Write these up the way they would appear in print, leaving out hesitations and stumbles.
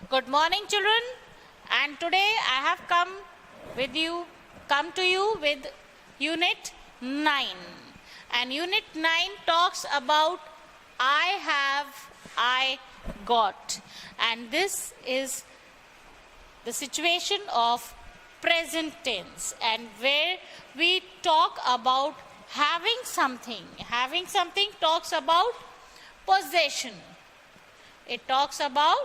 Good morning, children. And today I have come to you with Unit 9. And Unit 9 talks about I have, I got. And this is the situation of present tense, and where we talk about having something. Having something talks about possession. It talks about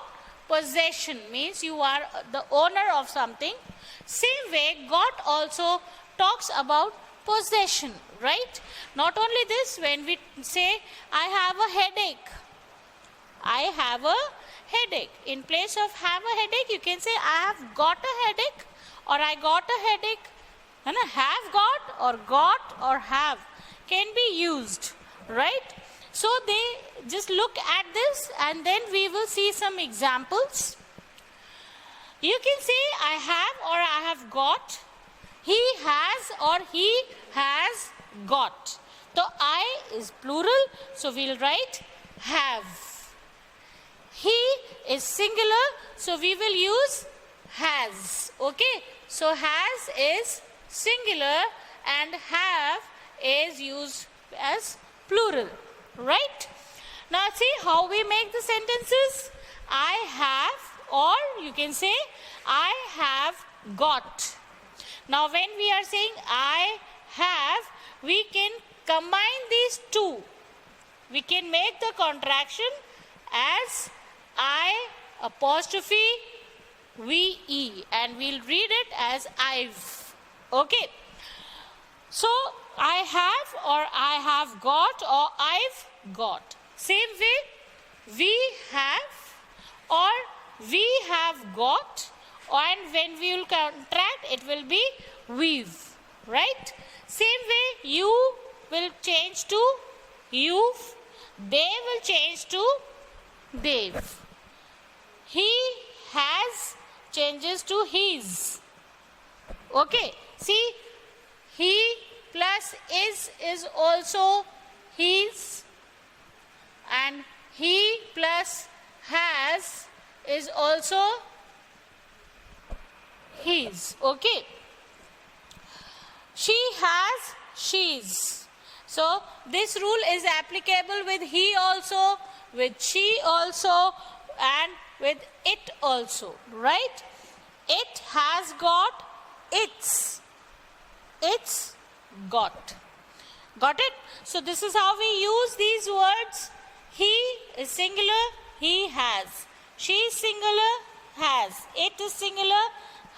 possession, means you are the owner of something. Same way, got also talks about possession, right? Not only this, when we say, I have a headache. I have a headache. In place of have a headache, you can say, I have got a headache, or I got a headache. And have got or have can be used, right? So they just look at this, and then we will see some examples. You can say I have or I have got. He has or he has got. So I is plural, so we'll write have. He is singular, so we will use has. Okay, so has is singular and have is used as plural. Right? Now see how we make the sentences. I have, or you can say I have got. Now when we are saying I have, we can combine these two. We can make the contraction as I apostrophe VE, and we'll read it as I've. Okay. So I have or I have got or I've got. Same way, we have or we have got, and when we will contract, it will be we've, right? Same way, you will change to you've, they will change to they've. He has changes to his. Okay, see, he plus is also his, and he plus has is also his. Okay. She has, she's. So this rule is applicable with he also, with she also, and with it also, right? It has got, it's got. Got it? So this is how we use these words. He is singular, he has. She is singular, has. It is singular,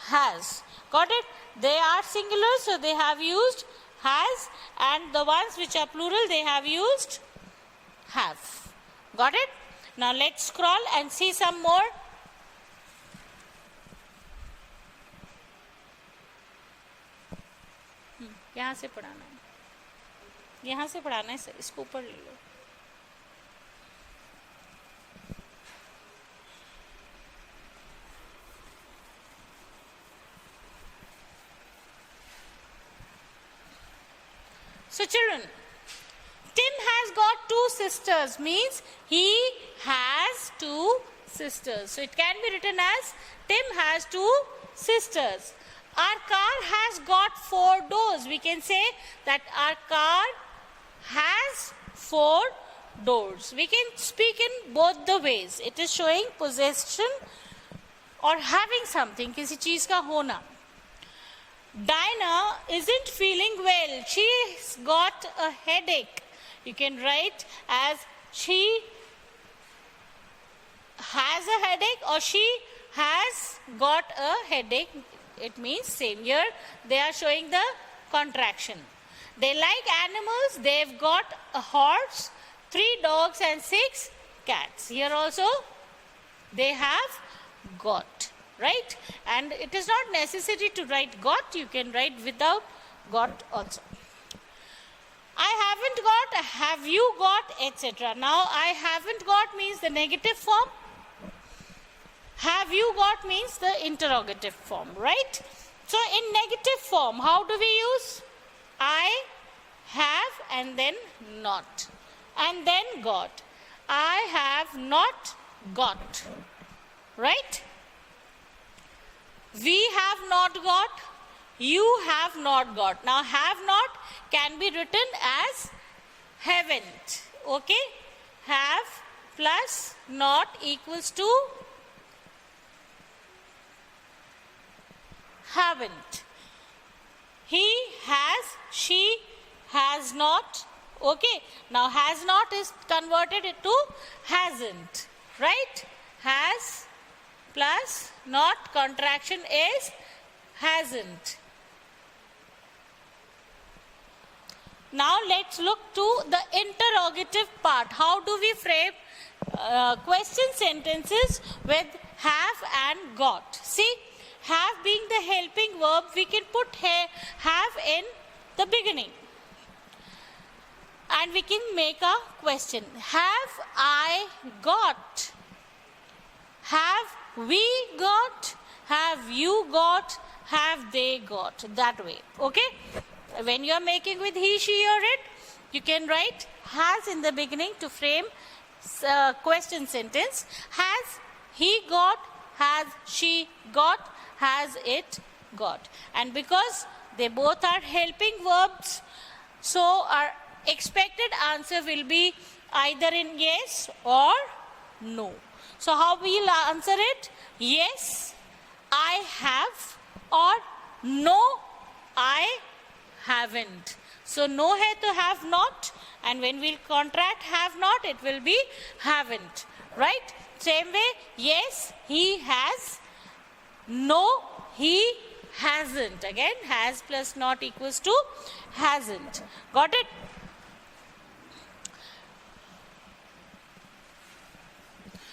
has. Got it? They are singular, so they have used has, and the ones which are plural, they have used have. Got it? Now let's scroll and see some more. यहाँ से पढ़ाना है, यहाँ से पढ़ाना है sir, इसको ऊपर ले लो. So children, Tim has got 2 sisters, means he has 2 sisters. So it can be written as Tim has 2 sisters. Our car has got 4 doors. We can say that our car has 4 doors. We can speak in both the ways. It is showing possession or having something, किसी चीज का होना. Dinah isn't feeling well. She's got a headache. You can write as she has a headache or she has got a headache. It means same. Here they are showing the contraction. They like animals. They've got a horse, 3 dogs and 6 cats. Here also they have got, right? And it is not necessary to write got. You can write without got also. I haven't got, have you got, etc. Now I haven't got means the negative form. Have you got means the interrogative form, right? So in negative form, how do we use? I have and then not, and then got. I have not got, right? We have not got, you have not got. Now have not can be written as haven't. Okay? Have plus not equals to haven't. He has, she has not. Okay? Now has not is converted into hasn't. Right? Has plus not contraction is hasn't. Now let's look to the interrogative part. How do we frame question sentences with have and got? See, have being the helping verb, we can put have in the beginning. And we can make a question. Have I got? Have we got? Have you got? Have they got? That way. Okay? When you are making with he, she or it, you can write has in the beginning to frame question sentence. Has he got? Has she got? Has it got? And because they both are helping verbs, so our expected answer will be either in yes or no. So how will you answer it? Yes, I have, or no, I haven't. So no hai to have not, and when we'll contract have not, it will be haven't. Right? Same way, yes, he has, no, he hasn't. Again, has plus not equals to hasn't. Got it?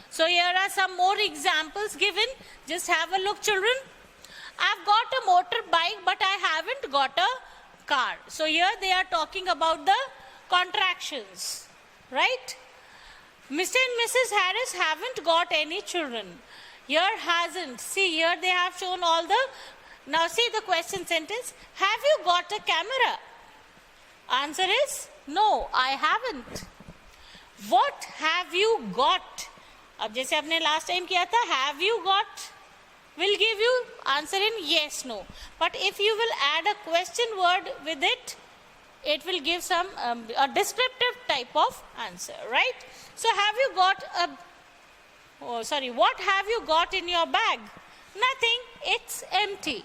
So here are some more examples given. Just have a look, children. I've got a motorbike, but I haven't got a car. So here they are talking about the contractions, right? Mr. and Mrs. Harris haven't got any children. Here hasn't. See, here they have shown all the... Now see the question sentence. Have you got a camera? Answer is no, I haven't. What have you got? अब जैसे आपने last time किया था, have you got will give you answer in yes, no. But if you will add a question word with it, it will give some a descriptive type of answer, right? So have you got what have you got in your bag? Nothing, it's empty.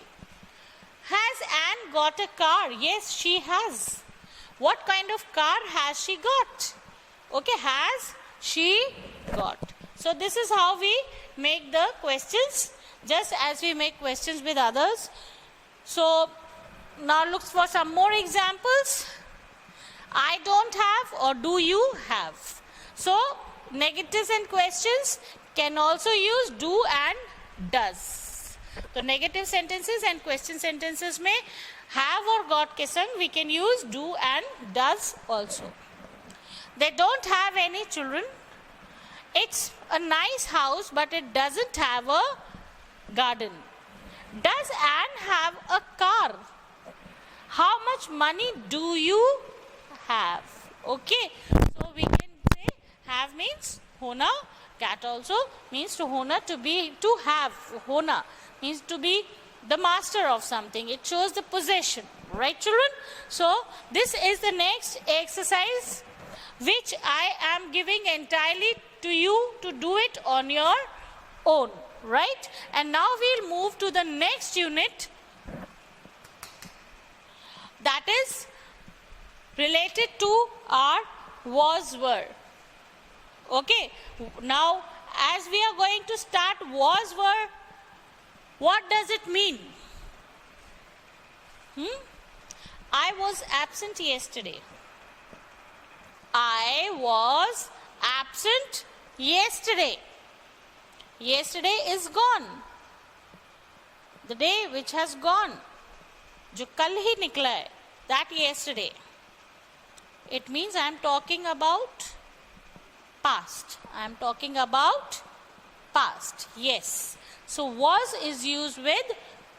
Has Anne got a car? Yes, she has. What kind of car has she got? Okay, has she got. So this is how we make the questions, just as we make questions with others. So now look for some more examples. I don't have, or do you have? So negatives and questions can also use do and does. So negative sentences and question sentences may have or got ke sang we can use do and does also. They don't have any children. It's a nice house, but it doesn't have a garden. Does Anne have a car? How much money do you have? Okay, so we can say have means hona. Cat also means to hona, to be, to have. Hona means to be the master of something. It shows the possession, right, children? So this is the next exercise which I am giving entirely to you to do it on your own, right? And now we'll move to the next unit, that is related to our was were. Okay, now as we are going to start was were, what does it mean? I was absent yesterday. I was absent yesterday. Yesterday is gone. The day which has gone. जो कल ही निकला है, that yesterday. It means I am talking about past. I am talking about past. Yes. So was is used with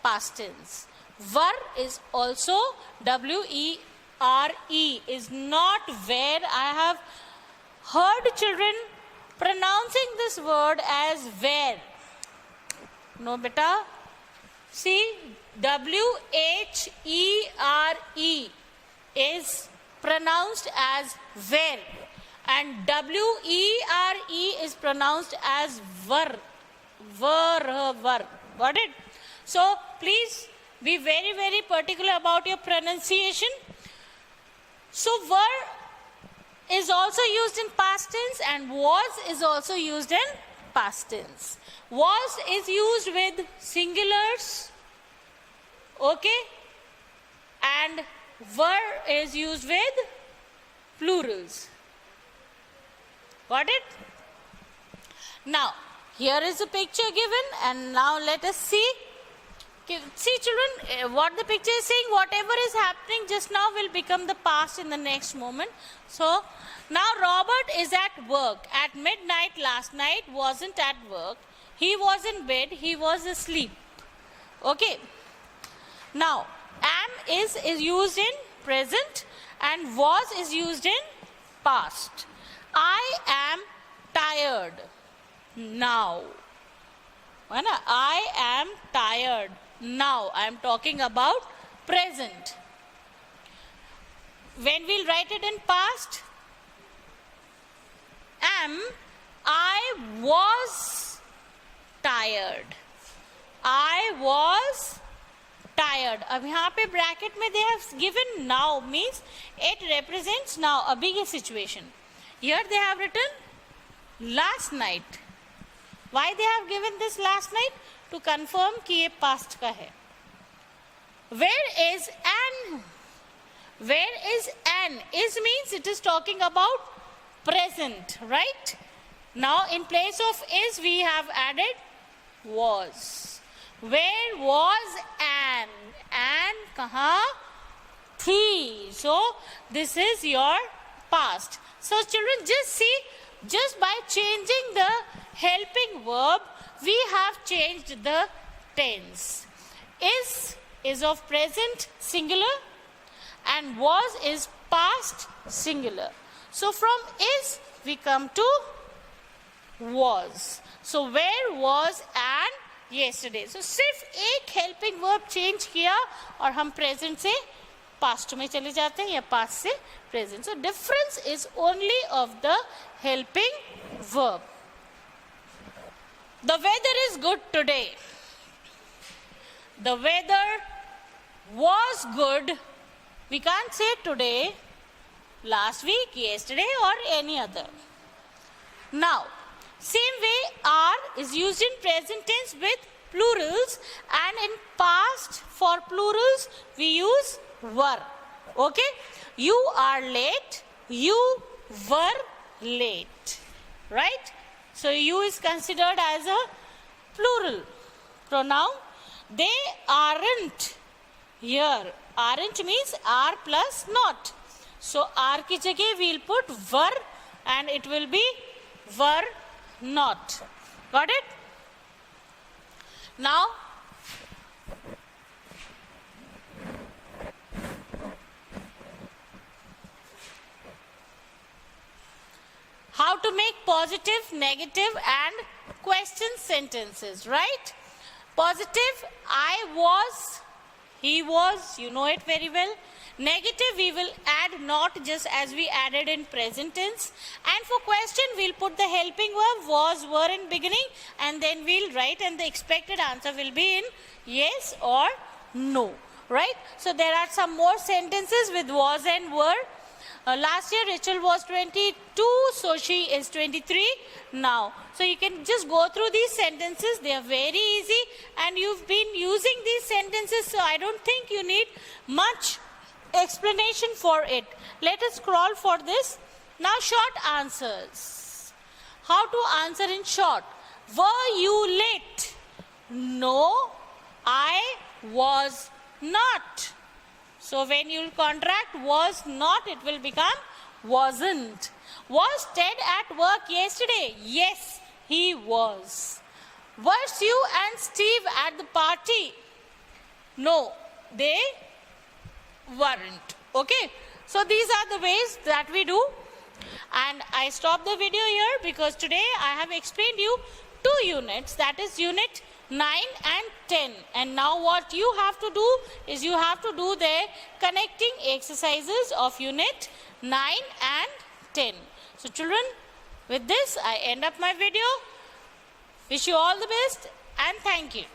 past tense. Were is also W-E-R-E is not where. I have heard children pronouncing this word as where. No beta, See, W-H-E-R-E is pronounced as where, and W-E-R-E is pronounced as var. Var. Got it? So, please be very, very particular about your pronunciation. So, were is also used in past tense and was is also used in past tense. Was is used with singulars, okay, and were is used with plurals. Got it? Now, here is a picture given, and now let us see. See, children, what the picture is saying, whatever is happening just now will become the past in the next moment. So, now Robert is at work. At midnight last night, wasn't at work. He was in bed, he was asleep. Okay. Now, am is used in present and was is used in past. I am tired now. I am tired now. I am talking about present. When we'll write it in past, I was tired. I was tired. अब यहाँ पे bracket में they have given now, means it represents now, अभी की situation. Here they have written last night. Why they have given this last night? To confirm कि ये past का है. Where is an? Where is an? Is means it is talking about present, right? Now in place of is we have added was. Where was an? An kahan thi? So this is your past. So children, just see, just by changing the helping verb, we have changed the tense. Is of present singular and was is past singular. So from is we come to was. So where was an yesterday? So सिर्फ एक helping verb change किया और हम present से past में चले जाते हैं या past से present. So difference is only of the helping verb. The weather is good today. The weather was good. We can't say today, last week, yesterday or any other. Now, same way are is used in present tense with plurals, and in past for plurals we use were. Okay? You are late. You were late. Right? So you is considered as a plural pronoun. They aren't here. Aren't means are plus not. So are की जगह we'll put were and it will be were not. Got it? Now how to make positive, negative and question sentences, right? Positive, I was, he was, you know it very well. Negative, we will add not just as we added in present tense. And for question, we'll put the helping verb was, were in beginning, and then we'll write, and the expected answer will be in yes or no, right? So there are some more sentences with was and were. Last year Rachel was 22, so she is 23 now. So you can just go through these sentences. They are very easy and you've been using these sentences, so I don't think you need much explanation for it. Let us scroll for this. Now short answers. How to answer in short? Were you late? No, I was not. So when you contract was not, it will become wasn't. Was Ted at work yesterday? Yes, he was. Were Sue and Steve at the party? No, they weren't. Okay, so these are the ways that we do. And I stop the video here because today I have explained you 2 units, that is unit 9 and 10. And now what you have to do is you have to do the connecting exercises of unit 9 and 10. So children, with this I end up my video. Wish you all the best and thank you.